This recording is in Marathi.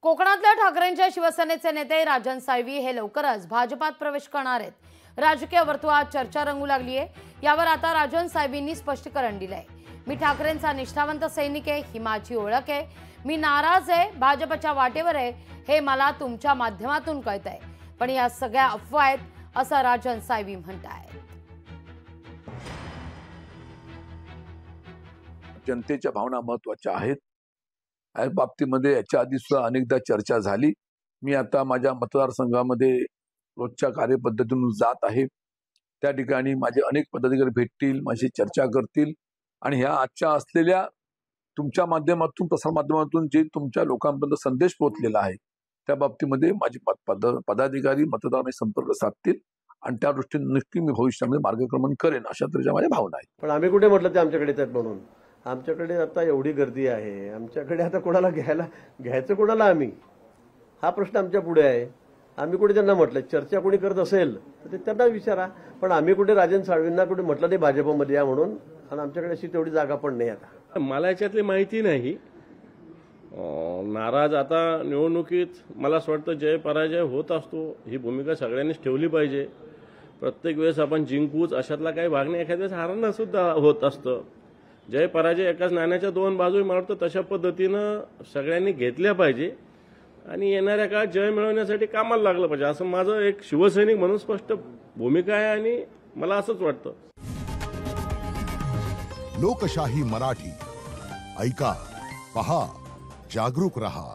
कोकणातल्या ठाकरेंच्या शिवसेनेचे नेते राजन साळवी हे लवकरच भाजपात प्रवेश करणार आहेत। राजकीय वर्तुळात चर्चा रंगू लागली आहे। यावर आता राजन साळवींनी स्पष्टीकरण दिलंय। मी ठाकरेंचा निष्ठावंत सैनिक आहे, ही माझी ओळख आहे। मी नाराज आहे, भाजपच्या वाटेवर आहे, हे मला तुमच्या माध्यमातून कळतंय, पण या सगळ्या अफवा आहेत, असं राजन साळवी म्हणतायत। जनतेच्या भावना महत्त्वाच्या आहेत। या बाबतीमध्ये याच्या आधी सुद्धा अनेकदा चर्चा झाली। मी आता माझ्या मतदारसंघामध्ये रोजच्या कार्यपद्धतीतून जात आहे। त्या ठिकाणी माझे अनेक पदाधिकारी भेटतील, माझी चर्चा करतील आणि ह्या आजच्या असलेल्या तुमच्या माध्यमातून, प्रसार माध्यमातून जे तुमच्या लोकांपर्यंत संदेश पोहोचलेला आहे त्या बाबतीमध्ये माझे पदाधिकारी मतदारांशी संपर्क साधतील आणि त्या दृष्टीने नक्की मी भविष्यामध्ये मार्गक्रमण करेन, अशा तऱ्हेच्या माझ्या भावना आहेत। पण आम्ही कुठे म्हटलं ते आमच्याकडे येतात म्हणून? आमच्याकडे आता एवढी गर्दी आहे, आमच्याकडे आता कोणाला घ्यायचं कोणाला आम्ही, हा प्रश्न आमच्या पुढे आहे। आम्ही कुठे त्यांना म्हटलं, चर्चा कोणी करत असेल तर ते त्यांना विचारा, पण आम्ही कुठे राजन साळवींना कुठे म्हटलं नाही भाजपमध्ये या म्हणून, आणि आमच्याकडे अशी तेवढी जागा पण नाही। आता मला याच्यातली माहिती नाही। नाराज आता निवडणुकीत मला असं वाटतं जय पराजय होत असतो, ही भूमिका सगळ्यांनीच ठेवली पाहिजे। प्रत्येक वेळेस आपण जिंकूच अशातला काही भाग नाही, एखाद्या वेळेस हारणं सुद्धा होत असतं। जय पराजय एकाच नाण्याच्या दोन बाजू, मला वाटतं तशा पद्धतीनं सगळ्यांनी घेतल्या पाहिजे आणि येणाऱ्या काळात जय मिळवण्यासाठी कामाला लागलं पाहिजे, असं माझं एक शिवसैनिक म्हणून स्पष्ट भूमिका आहे आणि मला असंच वाटतं। लोकशाही मराठी ऐका, पहा, जागरूक रहा।